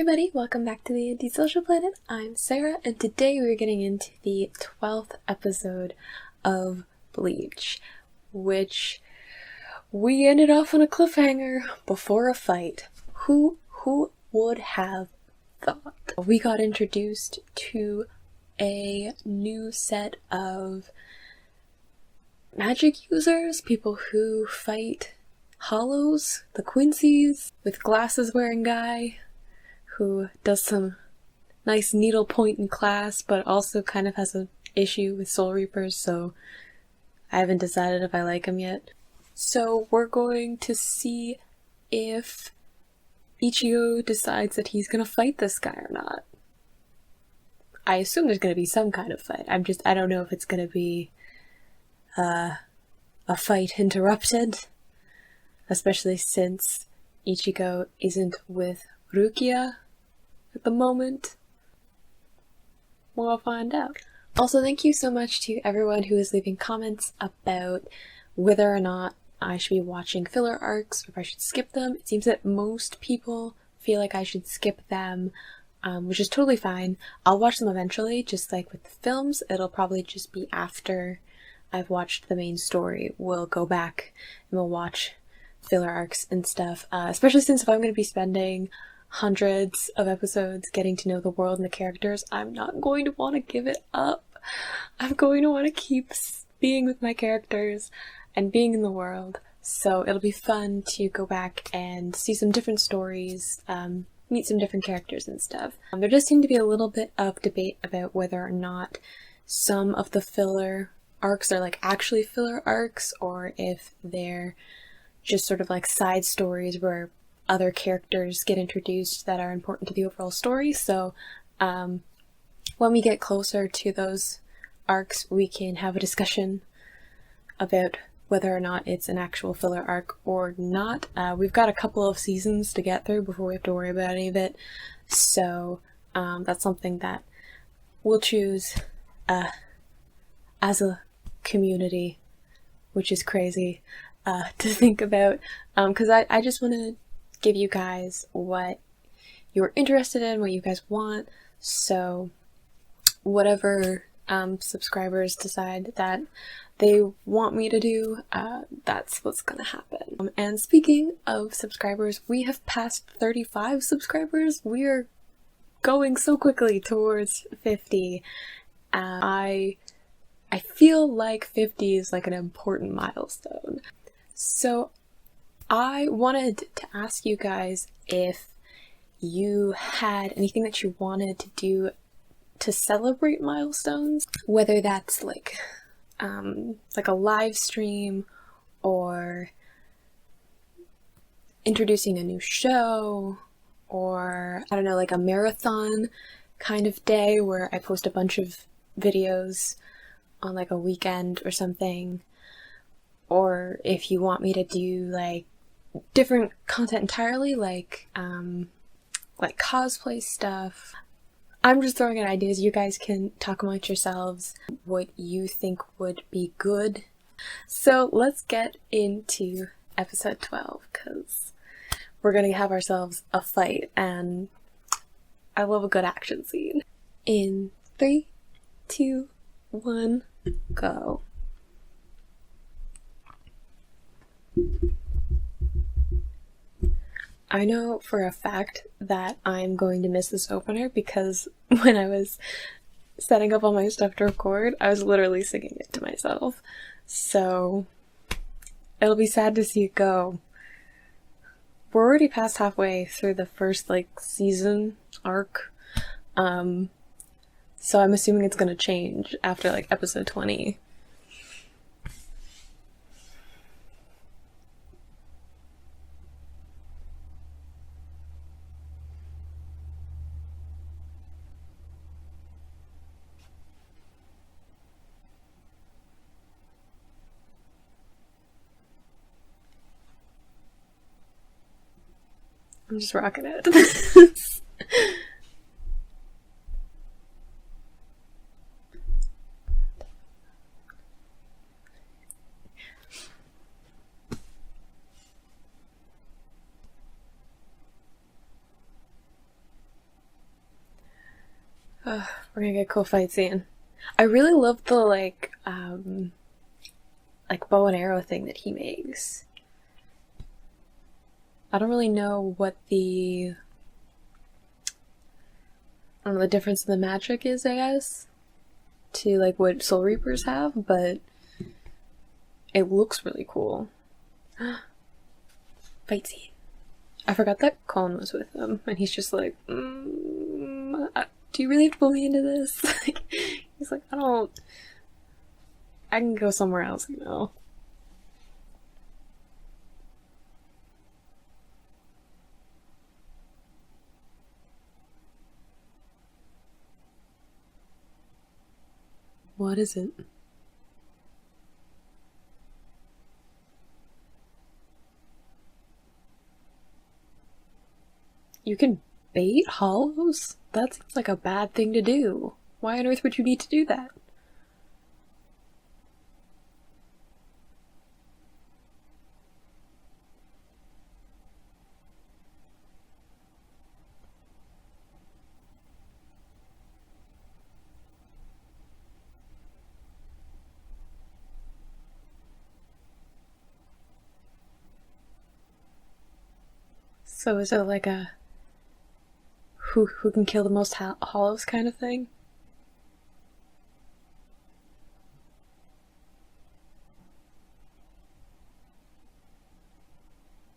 everybody, welcome back to the Antisocial Planet. I'm Sarah, and today we're getting into the 12th episode of Bleach, which we ended off on a cliffhanger before a fight. Who would have thought? We got introduced to a new set of magic users, people who fight hollows, the Quincy's, with glasses wearing guy, who does some nice needlepoint in class, but also kind of has an issue with Soul Reapers, so I haven't decided if I like him yet. So we're going to see if Ichigo decides that he's gonna fight this guy or not. I assume there's gonna be some kind of fight. I don't know if it's gonna be a fight interrupted, especially since Ichigo isn't with Rukia at the moment. We'll find out. Also, thank you so much to everyone who is leaving comments about whether or not I should be watching filler arcs or if I should skip them. It seems that most people feel like I should skip them, which is totally fine. I'll watch them eventually, just like with the films. It'll probably just be after I've watched the main story. We'll go back and we'll watch filler arcs and stuff, especially since if I'm going to be spending hundreds of episodes getting to know the world and the characters, I'm not going to want to give it up. I'm going to want to keep being with my characters and being in the world, so it'll be fun to go back and see some different stories, meet some different characters and stuff. There does seem to be a little bit of debate about whether or not some of the filler arcs are like actually filler arcs, or if they're just sort of like side stories where other characters get introduced that are important to the overall story. So when we get closer to those arcs, we can have a discussion about whether or not it's an actual filler arc or not. We've got a couple of seasons to get through before we have to worry about any of it, so that's something that we'll choose as a community, which is crazy to think about, because I just want to give you guys what you're interested in, what you guys want, so whatever subscribers decide that they want me to do, that's what's gonna happen. And speaking of subscribers, we have passed 35 subscribers. We are going so quickly towards 50. I feel like 50 is like an important milestone. So I wanted to ask you guys if you had anything that you wanted to do to celebrate milestones, whether that's like a live stream or introducing a new show, or I don't know, like a marathon kind of day where I post a bunch of videos on like a weekend or something, or if you want me to do like different content entirely, like cosplay stuff. I'm just throwing out ideas. You guys can talk amongst yourselves what you think would be good. So let's get into episode 12, because we're gonna have ourselves a fight, and I love a good action scene. In 3, 2, 1, go. I know for a fact that I'm going to miss this opener, because when I was setting up all my stuff to record, I was literally singing it to myself. So it'll be sad to see it go. We're already past halfway through the first season arc, so I'm assuming it's gonna change after episode 20. I'm just rocking it. We're gonna get a cool fight scene. I really love the like bow and arrow thing that he makes. I don't really know what the I don't know the difference in the magic is, I guess, to like what Soul Reapers have, but it looks really cool. Fight scene. I forgot that Colin was with him, and he's just like, do you really have to pull me into this? He's like, I can go somewhere else, you know. What is it? You can bait hollows? That seems like a bad thing to do. Why on earth would you need to do that? So is it like a who can kill the most hollows kind of thing?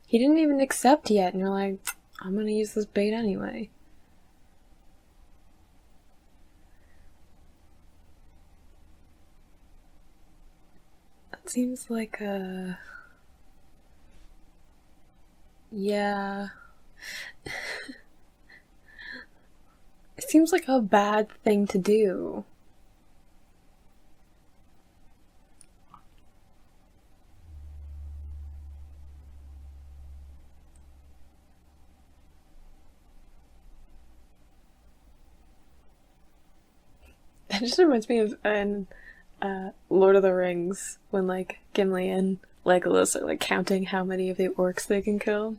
He didn't even accept yet, and you're like, I'm gonna use this bait anyway. That seems like a... Yeah. It seems like a bad thing to do. That just reminds me of Lord of the Rings, when like Gimli and Legolas are like counting how many of the orcs they can kill.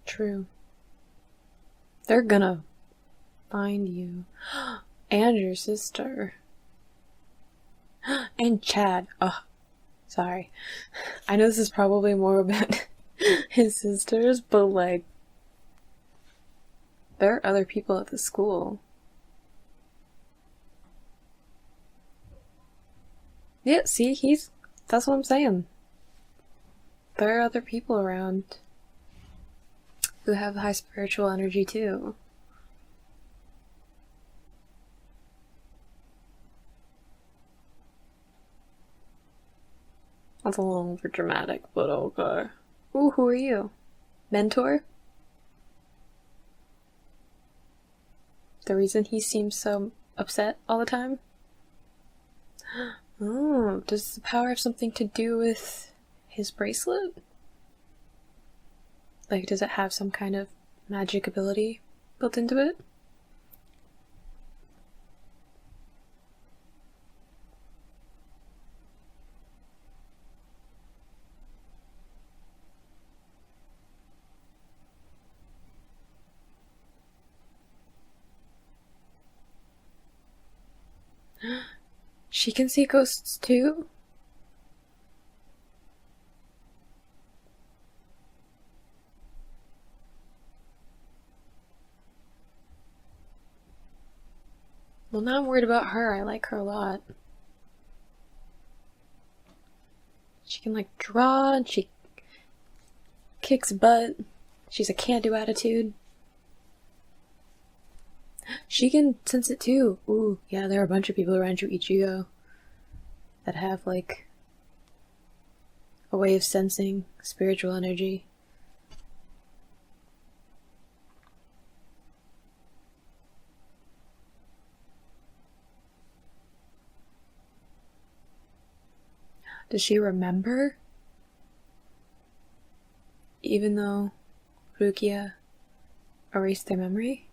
True. They're gonna find you. And your sister. And Chad. Oh, sorry. I know this is probably more about his sisters, but like, there are other people at the school. Yeah, see, that's what I'm saying. There are other people around who have high spiritual energy too. That's a little over dramatic, but okay. Ooh, who are you? Mentor? The reason he seems so upset all the time? Oh, does the power have something to do with his bracelet? Like, does it have some kind of magic ability built into it? She can see ghosts too? Well, now I'm worried about her. I like her a lot. She can, like, draw, and she kicks butt. She's a can-do attitude. She can sense it too. Ooh, yeah, there are a bunch of people around you, Ichigo. that have like a way of sensing spiritual energy. Does she remember? Even though Rukia erased their memory?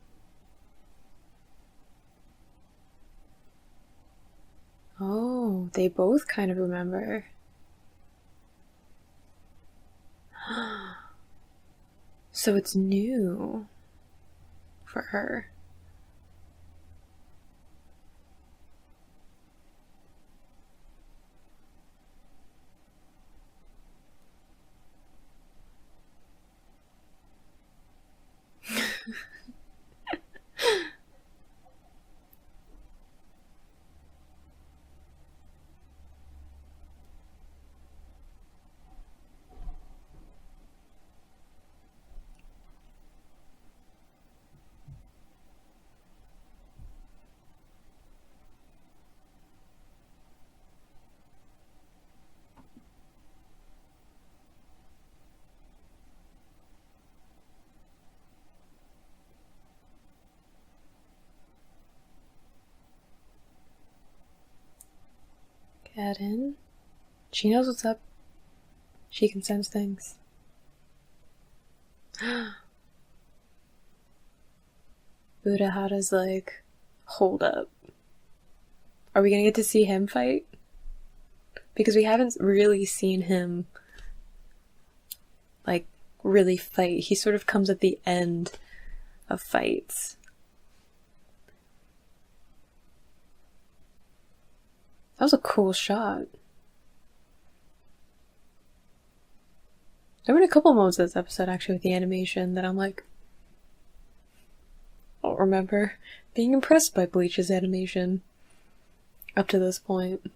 Oh, they both kind of remember. So it's new for her. Get in. She knows what's up. She can sense things. Urahara's like, hold up. Are we gonna get to see him fight? Because we haven't really seen him, like, really fight. He sort of comes at the end of fights. That was a cool shot. There were a couple moments in this episode, actually, with the animation that I'm like, I don't remember being impressed by Bleach's animation up to this point.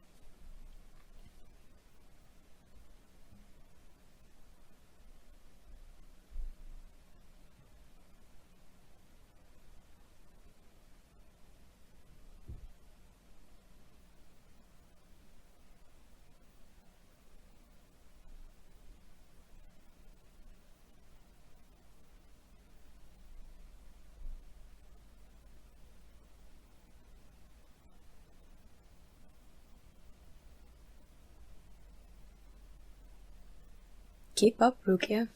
Keep up, Rukia.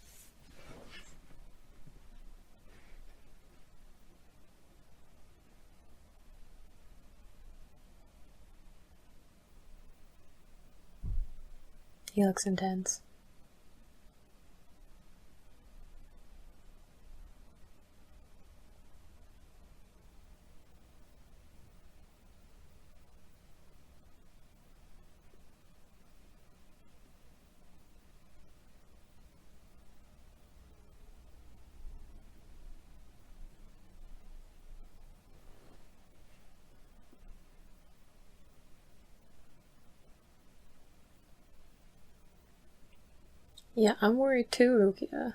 He looks intense. Yeah, I'm worried too, Rukia.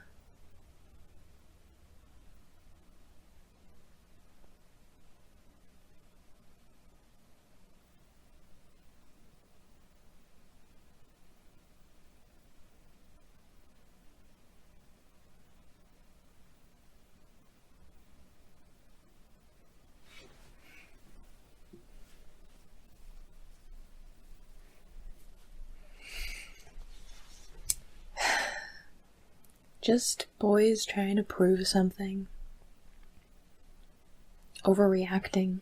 Just boys trying to prove something. Overreacting.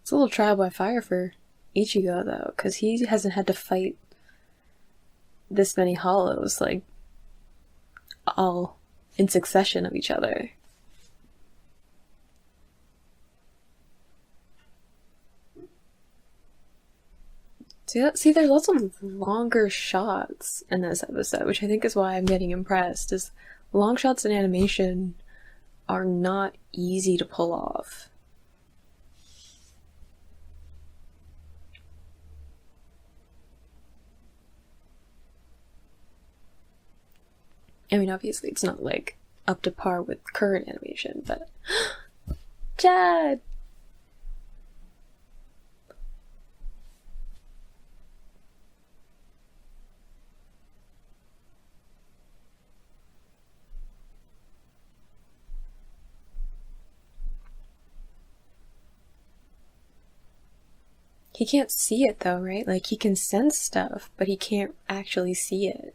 It's a little trial by fire for Ichigo, though, because he hasn't had to fight this many hollows, like, all in succession of each other. See, there's lots of longer shots in this episode, which I think is why I'm getting impressed, is long shots in animation are not easy to pull off. I mean, obviously it's not like up to par with current animation, but Chad! He can't see it though, right? Like, he can sense stuff, but he can't actually see it.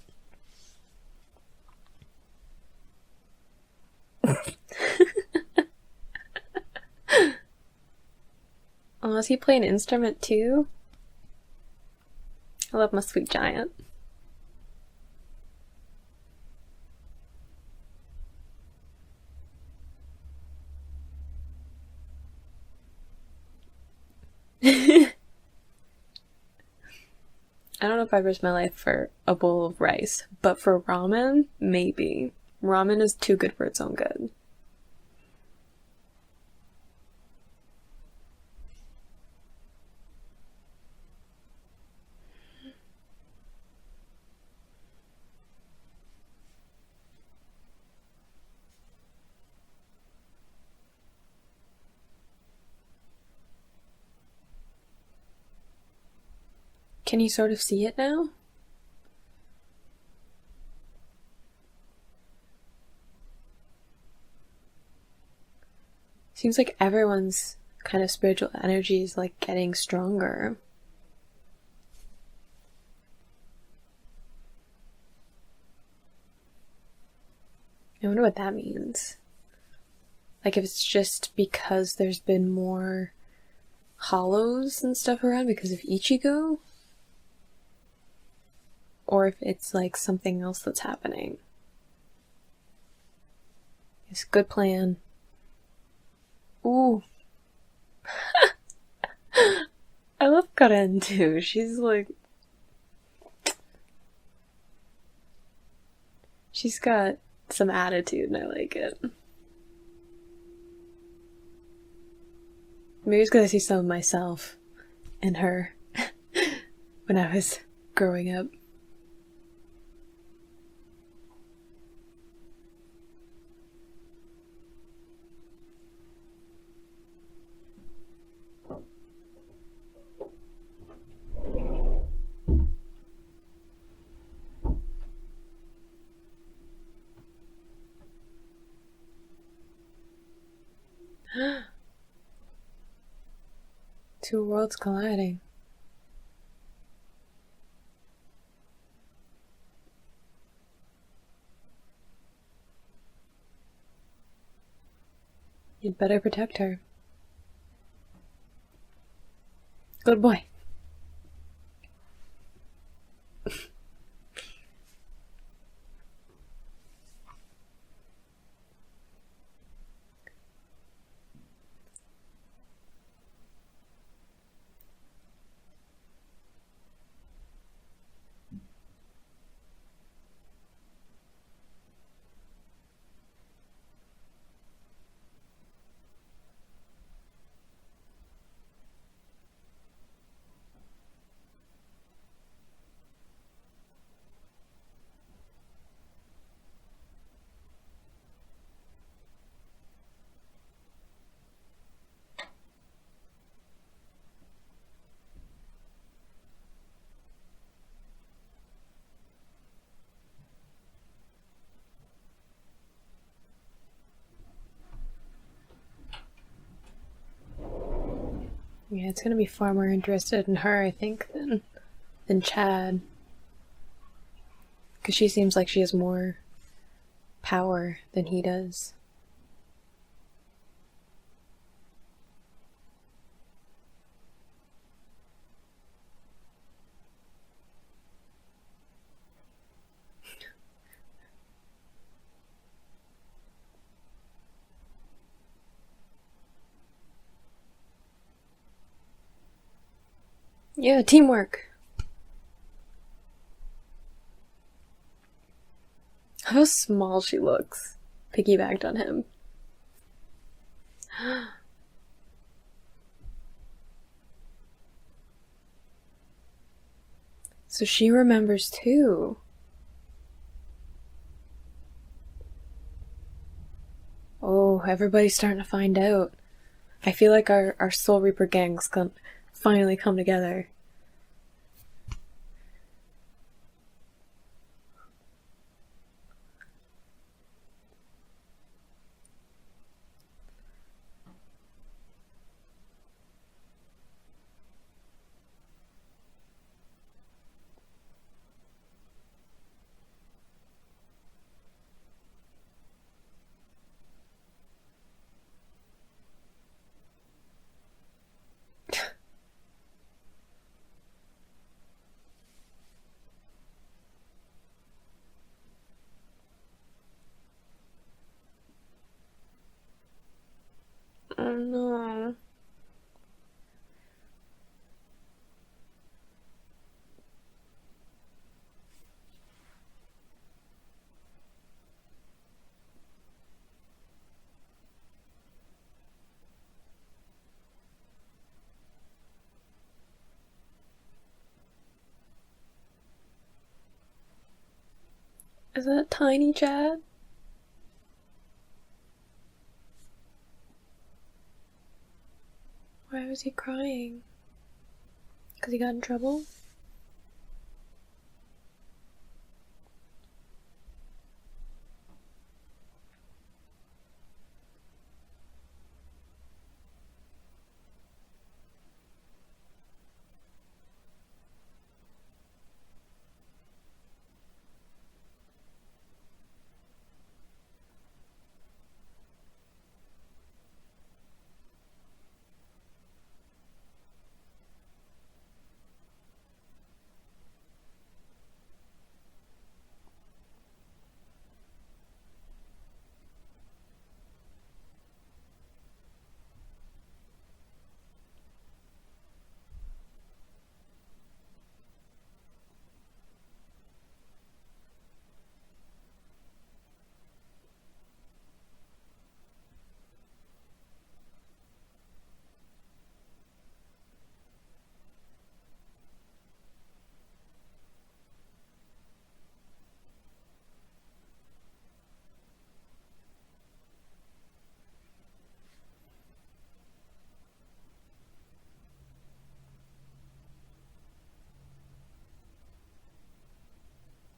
Oh, does he play an instrument too? I love my sweet giant. I don't know if I'd risk my life for a bowl of rice, but for ramen, maybe. Ramen is too good for its own good. Can you sort of see it now? Seems like everyone's kind of spiritual energy is like getting stronger. I wonder what that means. Like, if it's just because there's been more hollows and stuff around because of Ichigo? Or if it's like something else that's happening. It's a good plan. Ooh. I love Karen too. She's like... She's got some attitude and I like it. Maybe it's because I see some of myself in her when I was growing up. Two worlds colliding. You'd better protect her. Good boy. Yeah, it's gonna be far more interested in her, I think, than Chad. Because she seems like she has more power than he does. Yeah, teamwork. How small she looks. Piggybacked on him. So she remembers too. everybody's starting to find out. I feel like our Soul Reaper gang's finally come together. Oh no. Is that Tiny Chad? Why was he crying? Because he got in trouble?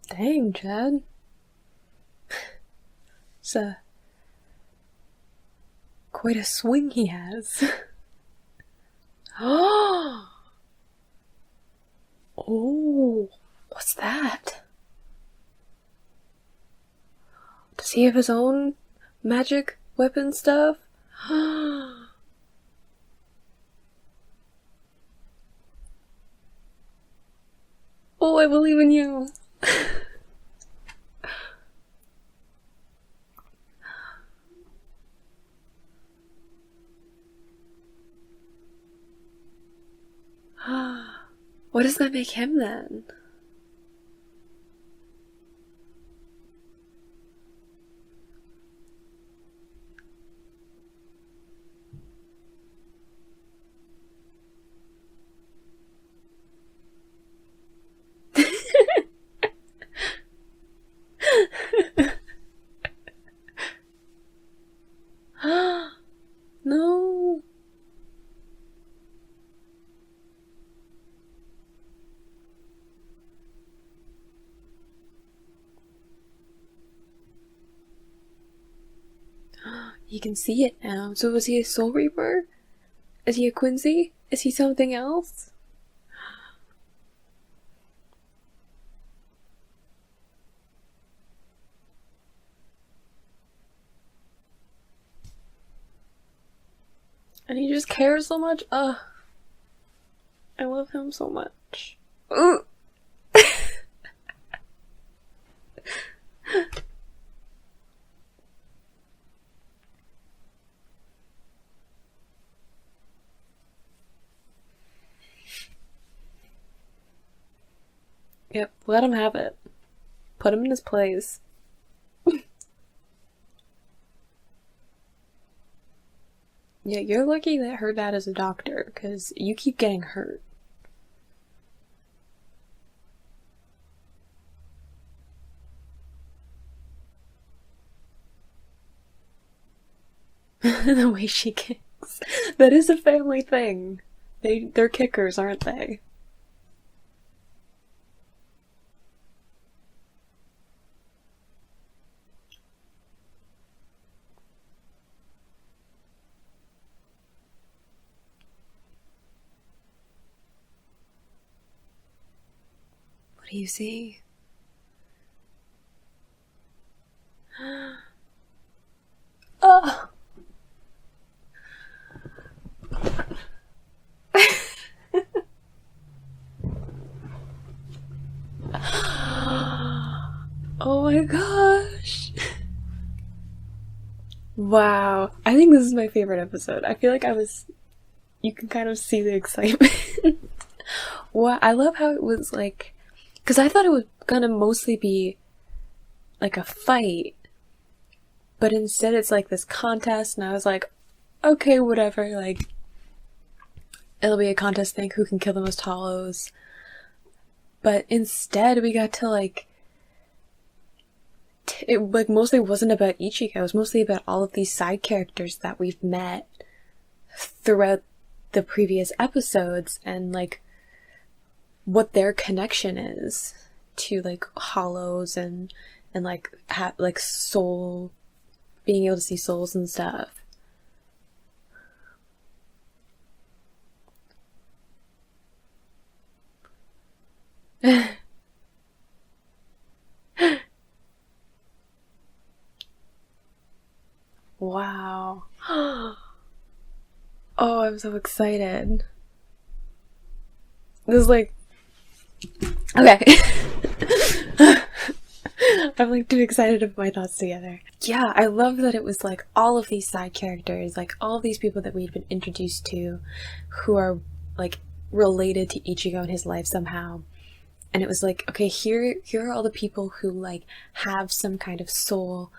Dang, Chad. It's quite a swing he has. Oh, what's that? Does he have his own magic weapon stuff? Oh, I believe in you. What does that make him then? No. You can see it now. So was he a Soul Reaper? Is he a Quincy? Is he something else? And he just cares so much? Ugh. I love him so much. Ugh. Yep, let him have it. Put him in his place. Yeah, you're lucky that her dad is a doctor, because you keep getting hurt. The way she kicks. That is a family thing. They're kickers, aren't they? What do you see? Oh! Oh my gosh! Wow. I think this is my favorite episode. I feel like you can kind of see the excitement. Well, I love how it was like, because I thought it was gonna mostly be like a fight, but instead it's like this contest, and I was like, okay, whatever, like, it'll be a contest thing, who can kill the most hollows. But instead we got to like, it like mostly wasn't about Ichigo, it was mostly about all of these side characters that we've met throughout the previous episodes, and like what their connection is to like hollows and like like soul, being able to see souls and stuff. Wow. Oh, I'm so excited. This is like, okay. I'm like too excited to put my thoughts together. Yeah, I love that it was like all of these side characters, like all of these people that we'd been introduced to who are like related to Ichigo in his life somehow. And it was like, okay, here are all the people who like have some kind of soul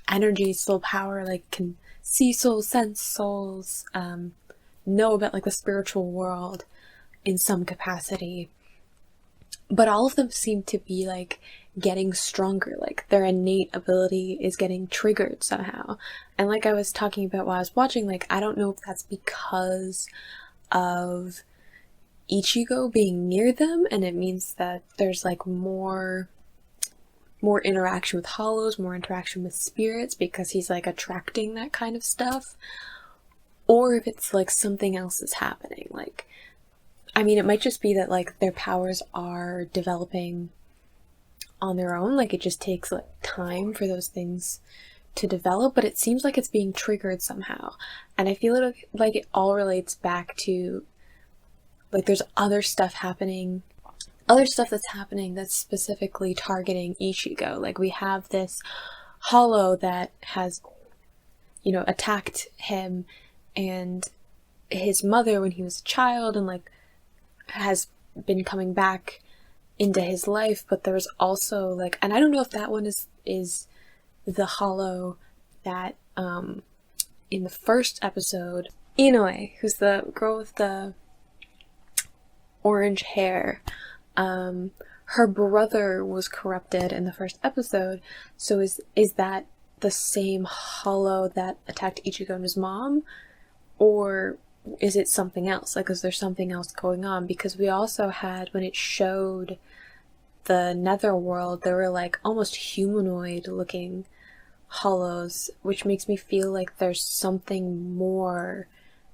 energy, soul power, like can see souls, sense souls, know about like the spiritual world in some capacity. But all of them seem to be like getting stronger, like their innate ability is getting triggered somehow. And like I was talking about while I was watching, like I don't know if that's because of Ichigo being near them, and it means that there's like more interaction with hollows, more interaction with spirits because he's like attracting that kind of stuff, or if it's like something else is happening. Like, I mean, it might just be that like their powers are developing on their own, like it just takes like time for those things to develop, but it seems like it's being triggered somehow. And I feel like it all relates back to like there's other stuff that's happening that's specifically targeting Ichigo. Like we have this hollow that has, you know, attacked him and his mother when he was a child, and like has been coming back into his life. But there's also like, and I don't know if that one is the hollow that in the first episode, Inoue, who's the girl with the orange hair, her brother was corrupted in the first episode. So is that the same hollow that attacked Ichigo and his mom, or is it something else? Like, is there something else going on? Because we also had, when it showed the netherworld, there were like almost humanoid looking hollows, which makes me feel like there's something more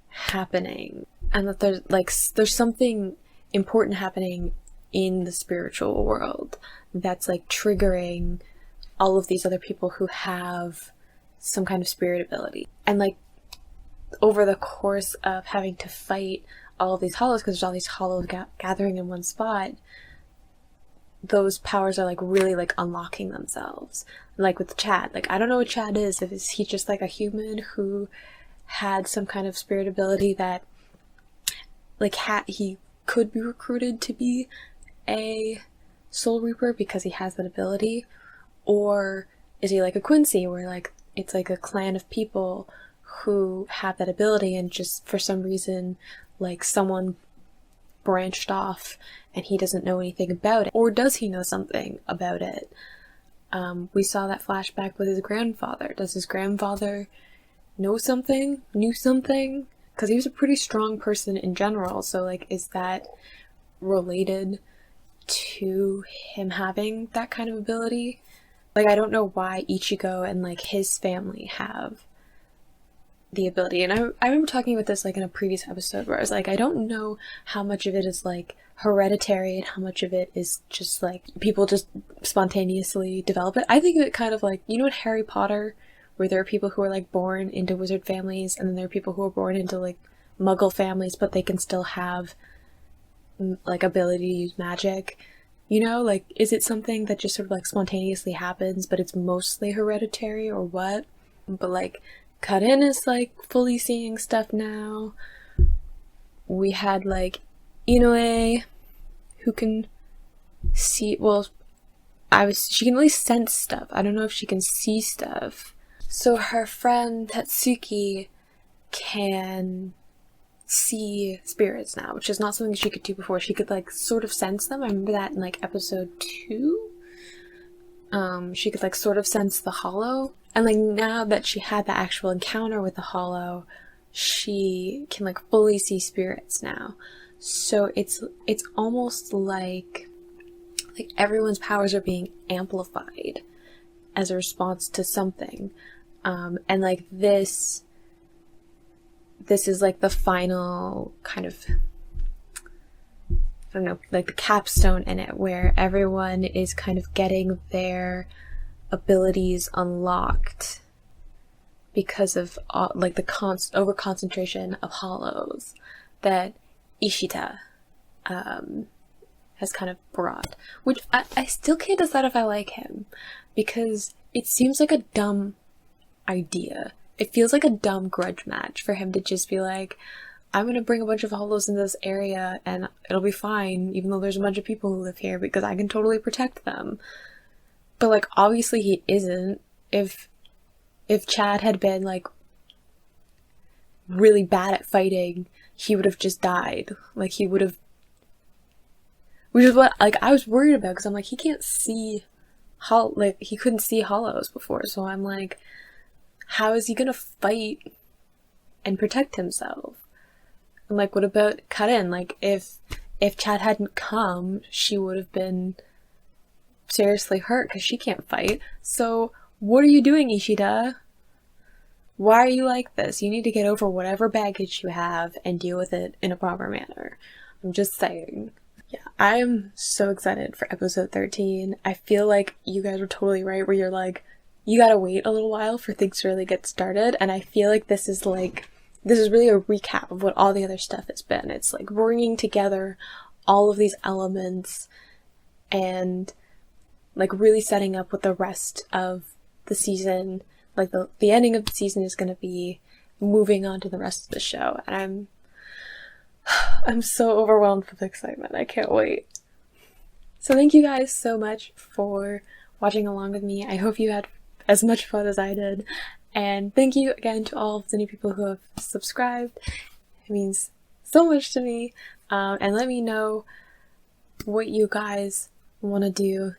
happening, and that there's something important happening in the spiritual world that's like triggering all of these other people who have some kind of spirit ability. And like over the course of having to fight all of these hollows, because there's all these hollows gathering in one spot, those powers are like really like unlocking themselves. Like with Chad, like I don't know what Chad is. Is he just like a human who had some kind of spirit ability that like he could be recruited to be a Soul Reaper because he has that ability? Or is he like a Quincy where like it's like a clan of people who have that ability, and just for some reason like someone branched off and he doesn't know anything about it? Or does he know something about it? We saw that flashback with his grandfather. Does his grandfather know something, knew something, because he was a pretty strong person in general. So like, is that related to him having that kind of ability? Like, I don't know why Ichigo and like his family have the ability. And I remember talking about this like in a previous episode where I was like, I don't know how much of it is like hereditary and how much of it is just like people just spontaneously develop it. I think of it kind of like, you know, in Harry Potter, where there are people who are like born into wizard families, and then there are people who are born into like muggle families, but they can still have like ability to use magic. You know, like, is it something that just sort of like spontaneously happens, but it's mostly hereditary, or what? But like, Karin is like fully seeing stuff now. We had like Inoue, who can see, well, she can at least sense stuff. I don't know if she can see stuff. So her friend Tatsuki can see spirits now, which is not something she could do before. She could like sort of sense them. I remember that in like episode 2. She could like sort of sense the hollow. And like now that she had the actual encounter with the hollow, she can like fully see spirits now. So it's almost like everyone's powers are being amplified as a response to something. And like this is like the final kind of, I don't know, like the capstone in it, where everyone is kind of getting their abilities unlocked because of like the over concentration of hollows that Ishida has kind of brought, which I still can't decide if I like him, because it seems like a dumb idea. It feels like a dumb grudge match for him to just be like, I'm gonna bring a bunch of hollows in this area and it'll be fine, even though there's a bunch of people who live here, because I can totally protect them. But like, obviously he isn't. If Chad had been like really bad at fighting, he would have just died. Like, he would have, which is what like I was worried about, because I'm like, he can't see like he couldn't see hollows before, so I'm like, how is he gonna fight and protect himself? And like, what about Karin? Like, if Chad hadn't come, she would have been seriously hurt because she can't fight. So what are you doing, Ishida? Why are you like this? You need to get over whatever baggage you have and deal with it in a proper manner. I'm just saying. Yeah, I'm so excited for episode 13. I feel like you guys were totally right, where you're like, you gotta wait a little while for things to really get started. And I feel like this is really a recap of what all the other stuff has been. It's like bringing together all of these elements and like really setting up what the rest of the season, like the ending of the season, is going to be, moving on to the rest of the show. And I'm so overwhelmed with excitement. I can't wait. So thank you guys so much for watching along with me. I hope you had as much fun as I did. And thank you again to all of the new people who have subscribed. It means so much to me. And let me know what you guys want to do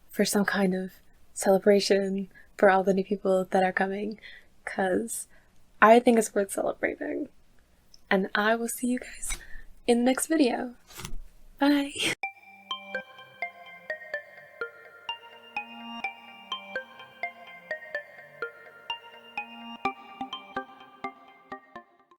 for some kind of celebration for all the new people that are coming, because I think it's worth celebrating. And I will see you guys in the next video. Bye!